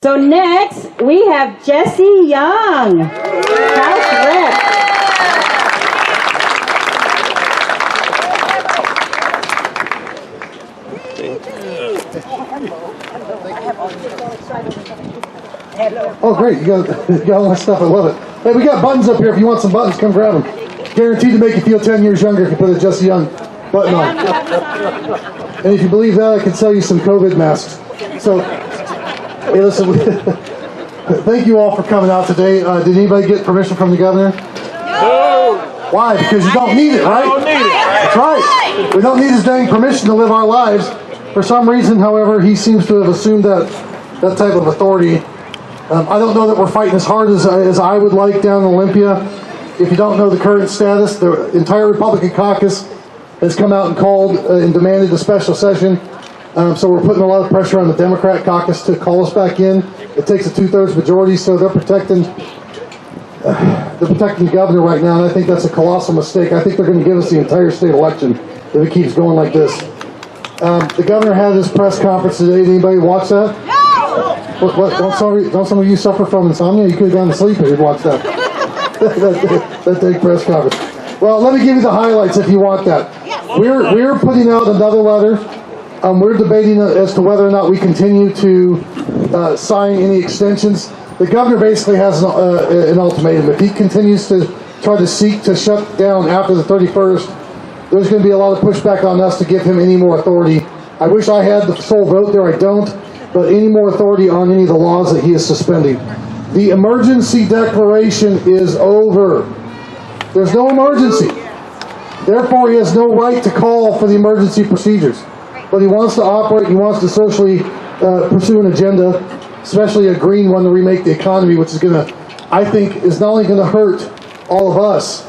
So next, we have Jesse Young, House Rep. Oh, great. You got all my stuff. I love it. Hey, we got buttons up here. If you want some buttons, come grab them. Guaranteed to make you feel 10 years younger if you put a Jesse Young button on. And if you believe that, I can sell you some COVID masks. So, hey, listen, thank you all for coming out today. Did anybody get permission from the governor? No. Why? Because you don't need it, right? I don't need it. That's right. We don't need his dang permission to live our lives. For some reason, however, he seems to have assumed that type of authority. I don't know that we're fighting as hard as I would like down in Olympia. If you don't know the current status, the entire Republican caucus has come out and called and demanded a special session. So we're putting a lot of pressure on the Democrat caucus to call us back in. It takes a 2/3 majority, so they're protecting the governor right now, and I think that's a colossal mistake. I think they're going to give us the entire state election if it keeps going like this. The governor had his press conference today. Did anybody watch that? What, don't some of you suffer from insomnia? You could have gone to sleep if you'd watched that. that big press conference. Well, let me give you the highlights if you want that. We're putting out another letter. We're debating as to whether or not we continue to sign any extensions. The governor basically has an ultimatum. If he continues to try to seek to shut down after the 31st, there's going to be a lot of pushback on us to give him any more authority. I wish I had the sole vote there. I don't. But any more authority on any of the laws that he is suspending. The emergency declaration is over. There's no emergency. Therefore, he has no right to call for the emergency procedures. But he wants to operate, he wants to socially pursue an agenda, especially a green one to remake the economy, which is going to, I think, is not only going to hurt all of us.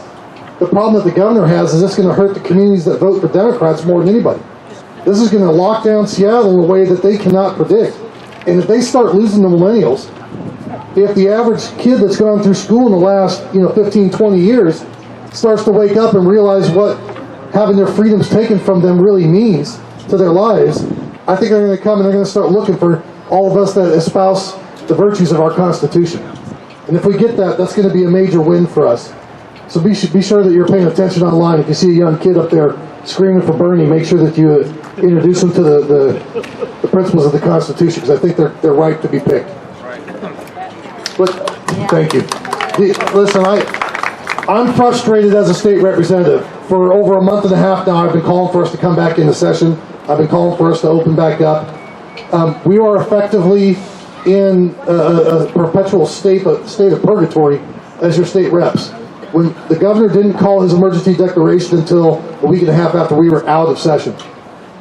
The problem that the governor has is it's going to hurt the communities that vote for Democrats more than anybody. This is going to lock down Seattle in a way that they cannot predict. And if they start losing the millennials, if the average kid that's gone through school in the last 15, 20 years starts to wake up and realize what having their freedoms taken from them really means to their lives, I think they're going to come and they're going to start looking for all of us that espouse the virtues of our Constitution. And if we get that, that's going to be a major win for us. So be sure that you're paying attention online. If you see a young kid up there screaming for Bernie, make sure that you introduce them to the principles of the Constitution, because I think they're right to be picked. But thank you. Listen, I'm frustrated as a state representative. For over a month and a half now, I've been calling for us to come back into session. I've been calling for us to open back up. We are effectively in a perpetual state of purgatory as your state reps. When the governor didn't call his emergency declaration until a week and a half after we were out of session.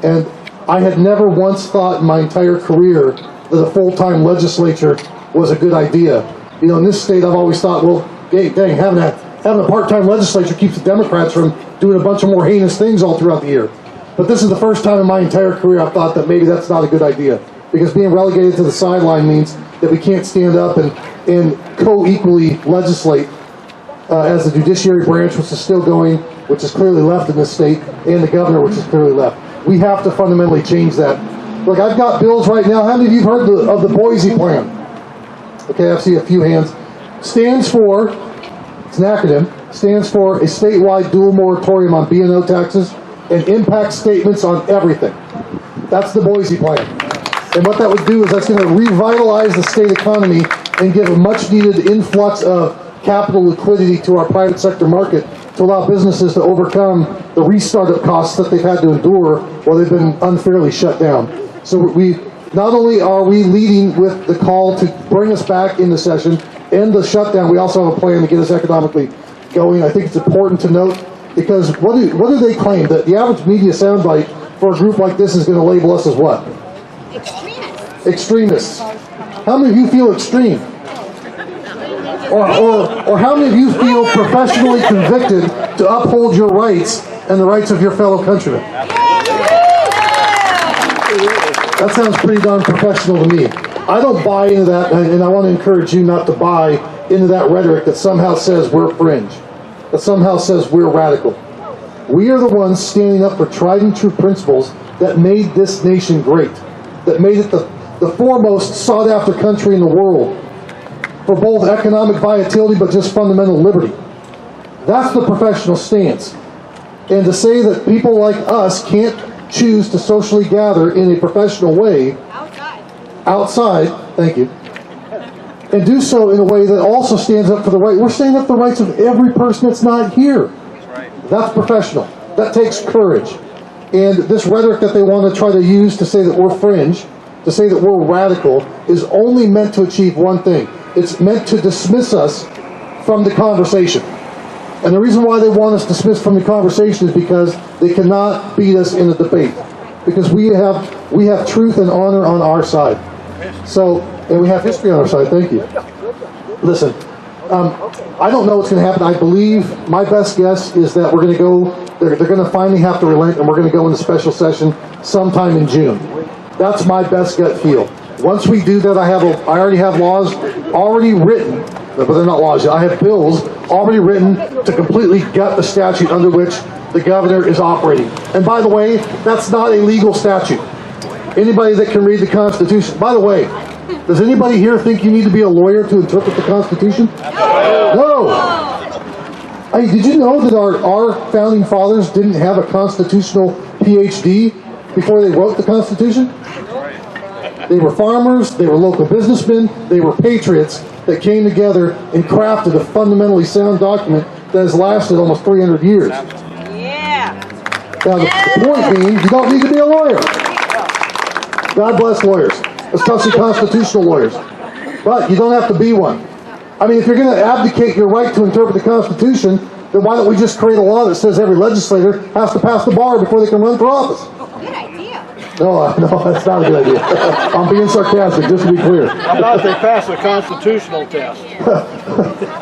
And I had never once thought in my entire career that a full-time legislature was a good idea. In this state, I've always thought, well, dang, having a part-time legislature keeps the Democrats from doing a bunch of more heinous things all throughout the year. But this is the first time in my entire career I've thought that maybe that's not a good idea. Because being relegated to the sideline means that we can't stand up and co-equally legislate as the judiciary branch, which is still going, which is clearly left in this state, and the governor, which is clearly left. We have to fundamentally change that. Look, I've got bills right now. How many of you have heard of the Boise Plan? Okay, I see a few hands. Stands for, it's an acronym, stands for a statewide dual moratorium on B&O taxes and impact statements on everything. That's the Boise Plan. And what that would do is that's going to revitalize the state economy and give a much needed influx of capital liquidity to our private sector market to allow businesses to overcome the restart costs that they've had to endure while they've been unfairly shut down. So not only are we leading with the call to bring us back into session, end the shutdown, we also have a plan to get us economically going. I think it's important to note, because what do they claim? That the average media soundbite for a group like this is going to label us as what? Extremists. Extremists. How many of you feel extreme? Or how many of you feel professionally convicted to uphold your rights and the rights of your fellow countrymen? That sounds pretty darn professional to me. I don't buy into that, and I want to encourage you not to buy into that rhetoric that somehow says we're fringe, that somehow says we're radical. We are the ones standing up for tried and true principles that made this nation great, that made it the the foremost sought-after country in the world for both economic vitality but just fundamental liberty. That's the professional stance. And to say that people like us can't choose to socially gather in a professional way outside, thank you, and do so in a way that also stands up for the right. We're standing up for the rights of every person that's not here. That's professional. That takes courage. And this rhetoric that they want to try to use to say that we're fringe, to say that we're radical, is only meant to achieve one thing. It's meant to dismiss us from the conversation. And the reason why they want us dismissed from the conversation is because they cannot beat us in a debate. Because we have truth and honor on our side. So, and we have history on our side. Thank you. Listen, I don't know what's going to happen. I believe, my best guess is that we're going to go, they're going to finally have to relent, and we're going to go into special session sometime in June. That's my best gut feel. Once we do that, I already have laws already written, but they're not laws yet. I have bills already written to completely gut the statute under which the governor is operating. And by the way, that's not a legal statute. Anybody that can read the Constitution. By the way, does anybody here think you need to be a lawyer to interpret the Constitution? No. Hey, did you know that our founding fathers didn't have a constitutional PhD before they wrote the Constitution? They were farmers, they were local businessmen, they were patriots that came together and crafted a fundamentally sound document that has lasted almost 300 years. Yeah. Now, the point being, you don't need to be a lawyer. God bless lawyers, especially constitutional lawyers. But you don't have to be one. I mean, if you're going to abdicate your right to interpret the Constitution, then why don't we just create a law that says every legislator has to pass the bar before they can run for office? Good idea. No, that's not a good idea. I'm being sarcastic, just to be clear. How about if they pass a constitutional test?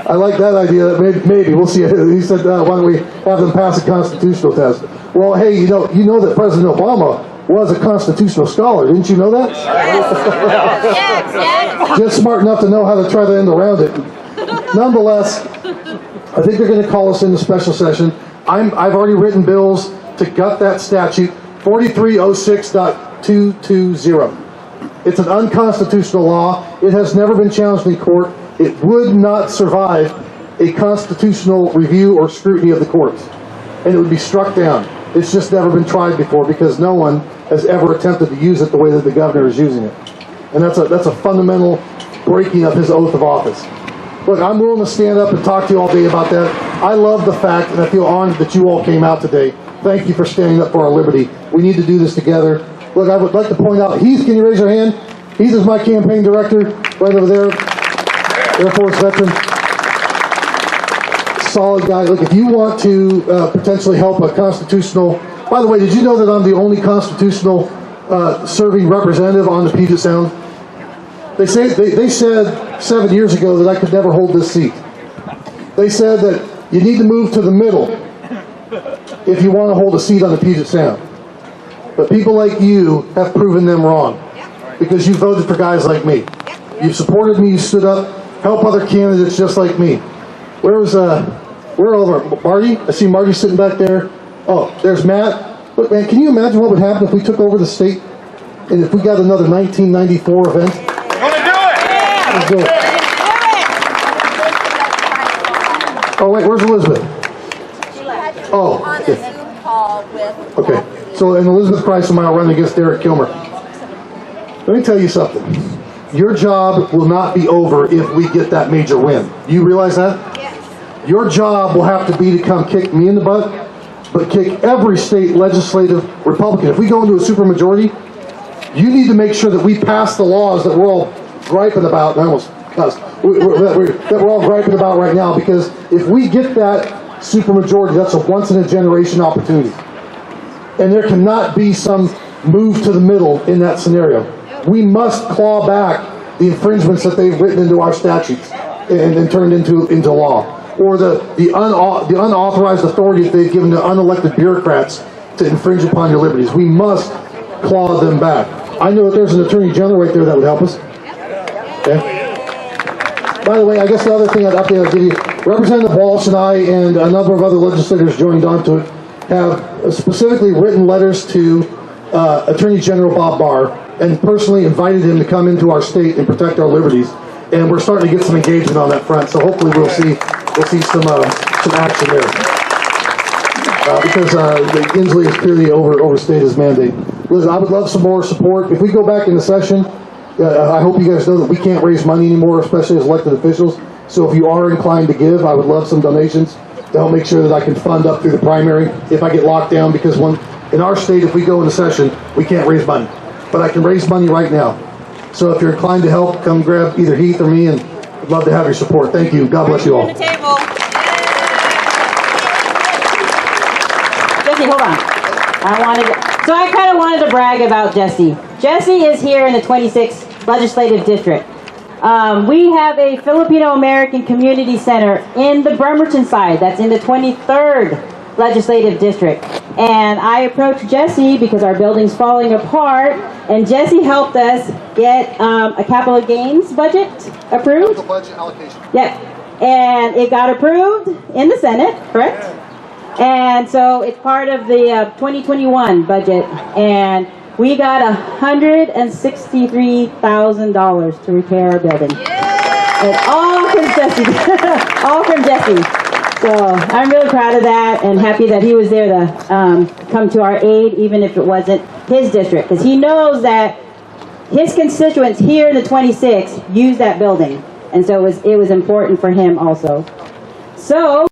I like that idea. Maybe. We'll see. He said, why don't we have them pass a constitutional test? Well, hey, you know that President Obama was a constitutional scholar. Didn't you know that? Yes. Just smart enough to know how to try to end around it. Nonetheless, I think they're going to call us into special session. I've already written bills to gut that statute, 4306.220. It's an unconstitutional law. It has never been challenged in court. It would not survive a constitutional review or scrutiny of the courts. And it would be struck down. It's just never been tried before because no one has ever attempted to use it the way that the governor is using it. And that's a fundamental breaking of his oath of office. Look, I'm willing to stand up and talk to you all day about that. I love the fact, and I feel honored that you all came out today. Thank you for standing up for our liberty. We need to do this together. Look, I would like to point out, Heath, can you raise your hand? Heath is my campaign director, right over there, Air Force veteran. Solid guy. Look, if you want to potentially help a constitutional... By the way, did you know that I'm the only constitutional serving representative on the Puget Sound? They said 7 years ago that I could never hold this seat. They said that you need to move to the middle if you want to hold a seat on the Puget Sound. But people like you have proven them wrong because you voted for guys like me. You supported me, you stood up, help other candidates just like me. Where are all of our, Marty? I see Marty sitting back there. Oh, there's Matt. Look, man, can you imagine what would happen if we took over the state and if we got another 1994 event? Let's do it. Oh, wait, where's Elizabeth? Oh, On a okay. Zoom call with. Okay. So, and Elizabeth Price and I are running against Derek Kilmer. Let me tell you something. Your job will not be over if we get that major win. You realize that? Yes. Your job will have to be to come kick me in the butt, but kick every state legislative Republican. If we go into a supermajority, you need to make sure that we pass the laws that we're all griping about. That we're all griping about right now, because if we get that supermajority, that's a once-in-a-generation opportunity. And there cannot be some move to the middle in that scenario. We must claw back the infringements that they've written into our statutes and turned into law, or the unauthorized authority that they've given to unelected bureaucrats to infringe upon your liberties. We must claw them back. I know that there's an attorney general right there that would help us. Okay. By the way, I guess the other thing I'll give you, Representative Walsh and I and a number of other legislators joined onto it have specifically written letters to Attorney General Bob Barr and personally invited him to come into our state and protect our liberties. And we're starting to get some engagement on that front. So hopefully we'll see some action there. Because Inslee has clearly overstayed his mandate. Listen, I would love some more support. If we go back into session, I hope you guys know that we can't raise money anymore, especially as elected officials. So if you are inclined to give, I would love some donations to help make sure that I can fund up through the primary if I get locked down. Because in our state, if we go into session, we can't raise money. But I can raise money right now. So if you're inclined to help, come grab either Heath or me, and I'd love to have your support. Thank you. God bless you all. On the table. Jesse, hold on. I kind of wanted to brag about Jesse. Jesse is here in the 26th Legislative District. We have a Filipino-American Community Center in the Bremerton side. That's in the 23rd Legislative District. And I approached Jesse because our building's falling apart, and Jesse helped us get a capital gains budget approved. Budget allocation. Yeah, and it got approved in the Senate, correct? And so it's part of the 2021 budget, and we got $163,000 to repair our building. And all from Jesse. All from Jesse. So I'm really proud of that and happy that he was there to come to our aid, even if it wasn't his district, because he knows that his constituents here in the 26 use that building, and so it was important for him also. So.